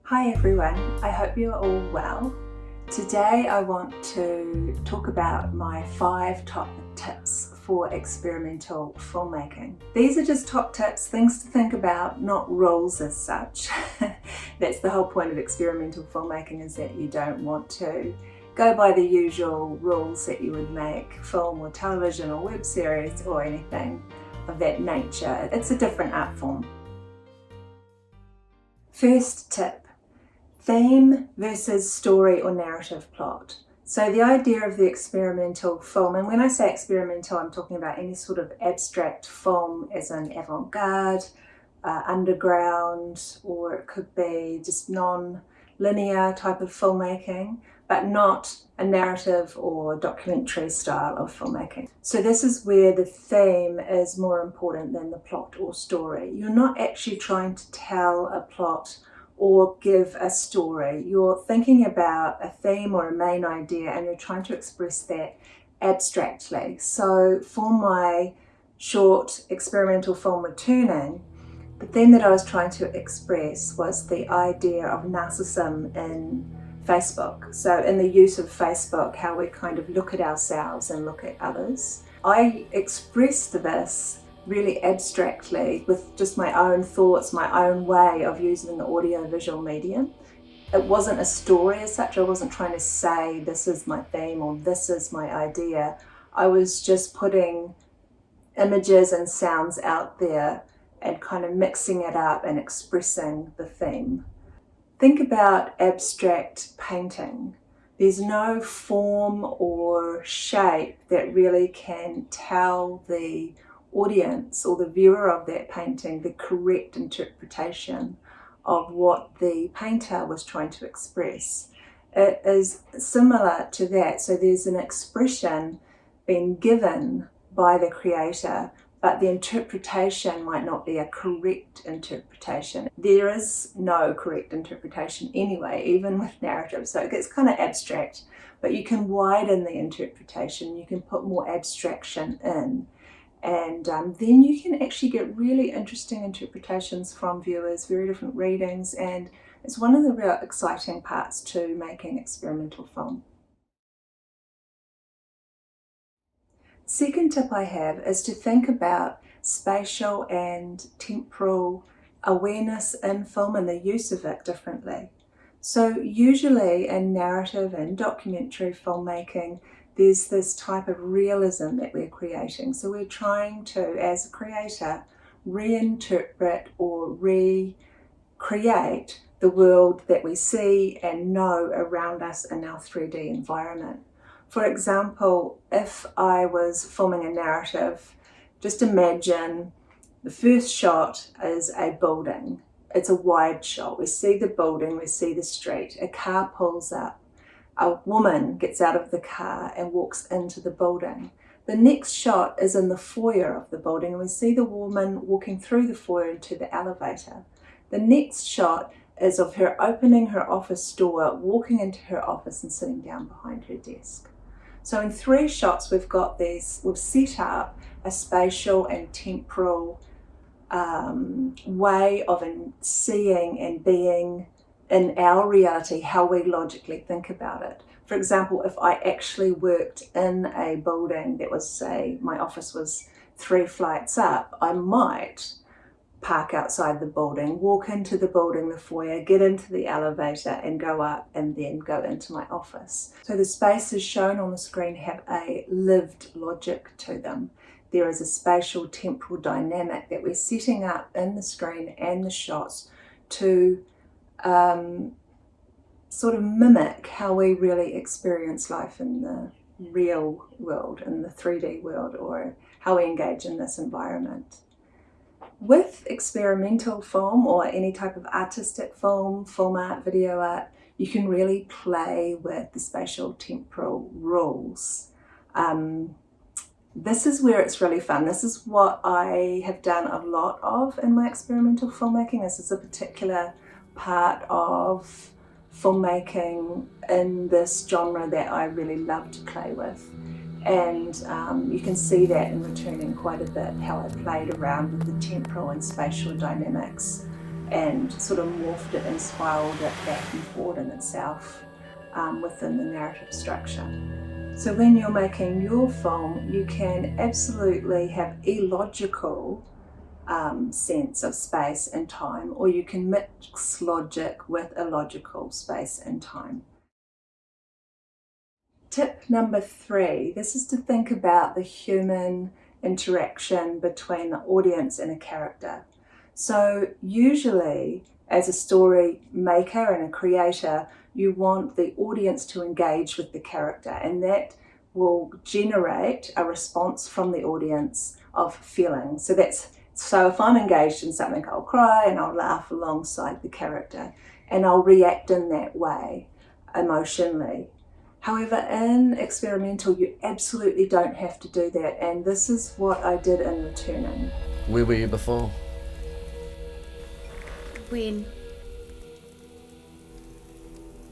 Hi everyone, I hope you're all well. Today I want to talk about my 5 top tips for experimental filmmaking. These are just top tips, things to think about, not rules as such. That's the whole point of experimental filmmaking, is that you don't want to go by the usual rules that you would make film or television or web series or anything of that nature. It's a different art form. First tip. Theme versus story or narrative plot. So the idea of the experimental film, and when I say experimental, I'm talking about any sort of abstract film as in avant-garde, underground, or it could be just non-linear type of filmmaking, but not a narrative or documentary style of filmmaking. So this is where the theme is more important than the plot or story. You're not actually trying to tell a plot or give a story. You're thinking about a theme or a main idea and you're trying to express that abstractly. So for my short experimental film Returning, the theme that I was trying to express was the idea of narcissism in Facebook. So in the use of Facebook, how we kind of look at ourselves and look at others. I expressed this really abstractly with just my own thoughts, my own way of using the audio-visual medium. It wasn't a story as such. I wasn't trying to say this is my theme or this is my idea. I was just putting images and sounds out there and kind of mixing it up and expressing the theme. Think about abstract painting. There's no form or shape that really can tell the audience or the viewer of that painting the correct interpretation of what the painter was trying to express. It is similar to that. So there's an expression being given by the creator, but the interpretation might not be a correct interpretation. There is no correct interpretation anyway, even with narrative. So it gets kind of abstract, but you can widen the interpretation. You can put more abstraction in. And then you can actually get really interesting interpretations from viewers, very different readings, and it's one of the real exciting parts to making experimental film. Second tip I have is to think about spatial and temporal awareness in film and the use of it differently. So usually in narrative and documentary filmmaking, there's this type of realism that we're creating. So we're trying to, as a creator, reinterpret or recreate the world that we see and know around us in our 3D environment. For example, if I was filming a narrative, just imagine the first shot is a building. It's a wide shot. We see the building, we see the street, a car pulls up. A woman gets out of the car and walks into the building. The next shot is in the foyer of the building and we see the woman walking through the foyer into the elevator. The next shot is of her opening her office door, walking into her office and sitting down behind her desk. So in 3 shots we've set up a spatial and temporal way of seeing and being in our reality, how we logically think about it. For example, if I actually worked in a building that was, say, my office was 3 flights up, I might park outside the building, walk into the building, the foyer, get into the elevator and go up and then go into my office. So the spaces shown on the screen have a lived logic to them. There is a spatial temporal dynamic that we're setting up in the screen and the shots to sort of mimic how we really experience life in the real world, in the 3D world, or how we engage in this environment. With experimental film or any type of artistic film, film art, video art, you can really play with the spatial temporal rules. This is where it's really fun. This is what I have done a lot of in my experimental filmmaking. This is a particular part of filmmaking in this genre that I really love to play with. And you can see that in Returning quite a bit, how I played around with the temporal and spatial dynamics and sort of morphed it and spiraled it back and forward in itself within the narrative structure. So when you're making your film, you can absolutely have illogical sense of space and time, or you can mix logic with illogical space and time. Tip number 3, this is to think about the human interaction between the audience and a character. So usually, as a story maker and a creator, you want the audience to engage with the character, and that will generate a response from the audience of feeling. So if I'm engaged in something, I'll cry and I'll laugh alongside the character, and I'll react in that way emotionally. However, in experimental, you absolutely don't have to do that, and this is what I did in Returning. Where were you before? When?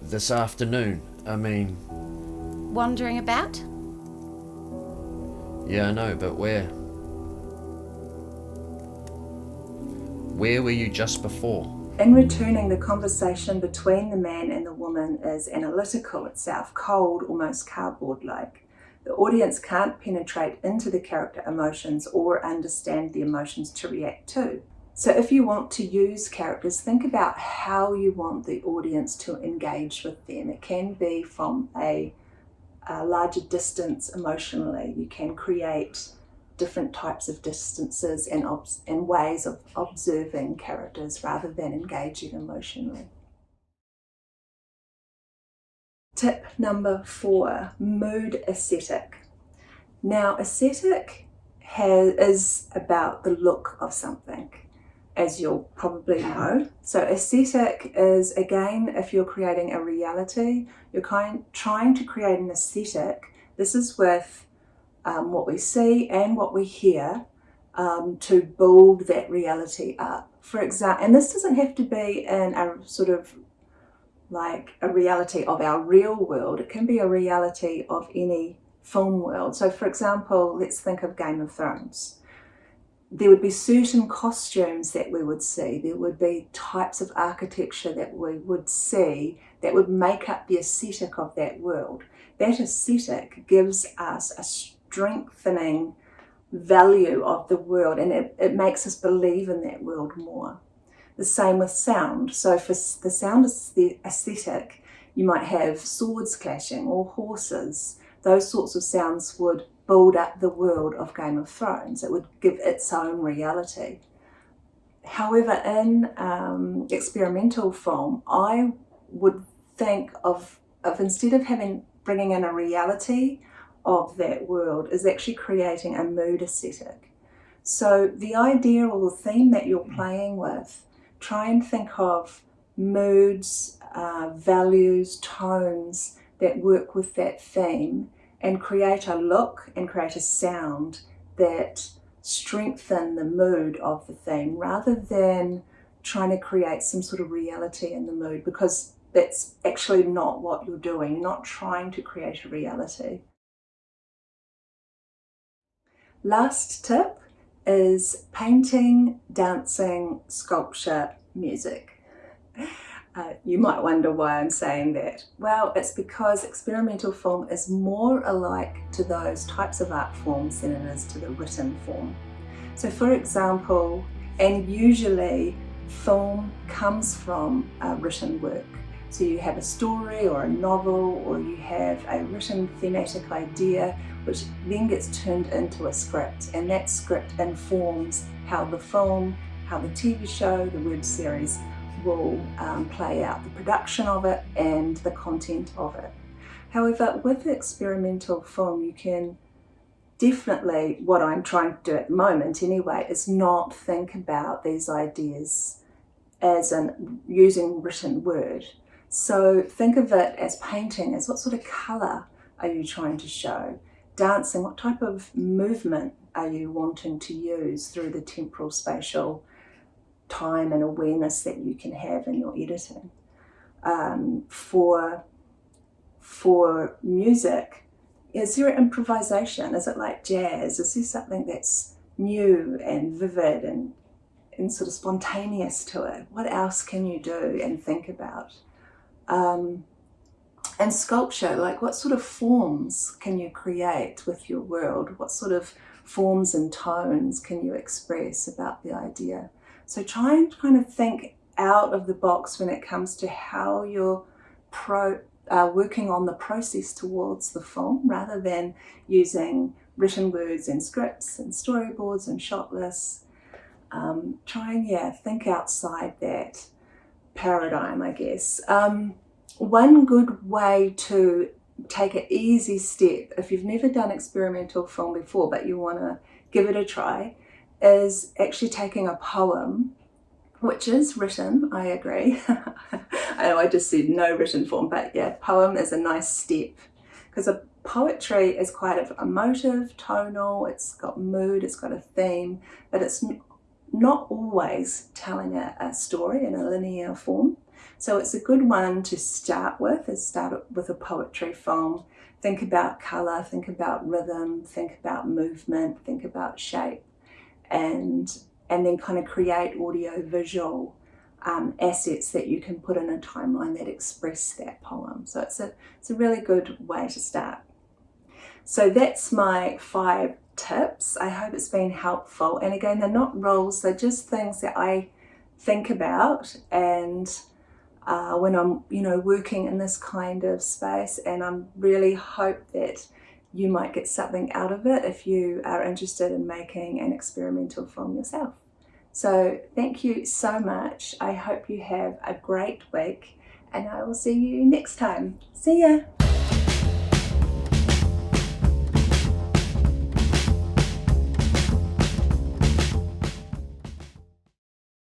This afternoon. I mean... Wandering about? Yeah, I know, but where? Where were you just before? In Returning, the conversation between the man and the woman is analytical itself, cold, almost cardboard-like. The audience can't penetrate into the character emotions or understand the emotions to react to. So if you want to use characters, think about how you want the audience to engage with them. It can be from a larger distance emotionally. You can create different types of distances and ways of observing characters rather than engaging emotionally. Tip number 4, mood aesthetic. Now, aesthetic is about the look of something, as you'll probably know. So aesthetic is, again, if you're creating a reality, you're trying to create an aesthetic. This is with what we see and what we hear to build that reality up. For example, and this doesn't have to be in a sort of like a reality of our real world. It can be a reality of any film world. So for example, let's think of Game of Thrones. There would be certain costumes that we would see. There would be types of architecture that we would see that would make up the aesthetic of that world. That aesthetic gives us a strengthening value of the world, and it makes us believe in that world more. The same with sound. So for the sound aesthetic, you might have swords clashing or horses. Those sorts of sounds would build up the world of Game of Thrones. It would give its own reality. However, in experimental film, I would think of instead of bringing in a reality of that world, is actually creating a mood aesthetic. So the idea or the theme that you're playing with, try and think of moods, values, tones that work with that theme, and create a look and create a sound that strengthen the mood of the theme, rather than trying to create some sort of reality in the mood, because that's actually not what you're doing. You're not trying to create a reality. Last tip is painting, dancing, sculpture, music. You might wonder why I'm saying that. Well, it's because experimental film is more alike to those types of art forms than it is to the written form. So for example, and usually film comes from a written work. So you have a story or a novel, or you have a written thematic idea which then gets turned into a script, and that script informs how the film, how the TV show, the web series will play out, the production of it and the content of it. However, with experimental film, you can definitely, what I'm trying to do at the moment anyway, is not think about these ideas as in using written word. So think of it as painting, as what sort of colour are you trying to show? Dancing, what type of movement are you wanting to use through the temporal, spatial time and awareness that you can have in your editing? For music, is there improvisation? Is it like jazz? Is there something that's new and vivid and and sort of spontaneous to it. What else can you do and think about? And sculpture, like what sort of forms can you create with your world? What sort of forms and tones can you express about the idea? So try and kind of think out of the box when it comes to how you're working on the process towards the film, rather than using written words and scripts and storyboards and shot lists. Try and think outside that paradigm, I guess. One good way to take an easy step, if you've never done experimental film before but you want to give it a try, is actually taking a poem, which is written, I agree. I know I just said no written form, but yeah, poem is a nice step, because a poetry is quite emotive, tonal, it's got mood, it's got a theme, but it's not always telling a story in a linear form. So it's a good one to start with a poetry film. Think about colour, think about rhythm, think about movement, think about shape, and then kind of create audio-visual assets that you can put in a timeline that express that poem. So it's a really good way to start. So that's my 5 tips. I hope it's been helpful. And again, they're not rules, they're just things that I think about, and when I'm working in this kind of space, and I really hope that you might get something out of it if you are interested in making an experimental film yourself. So thank you so much. I hope you have a great week, and I will see you next time. See ya.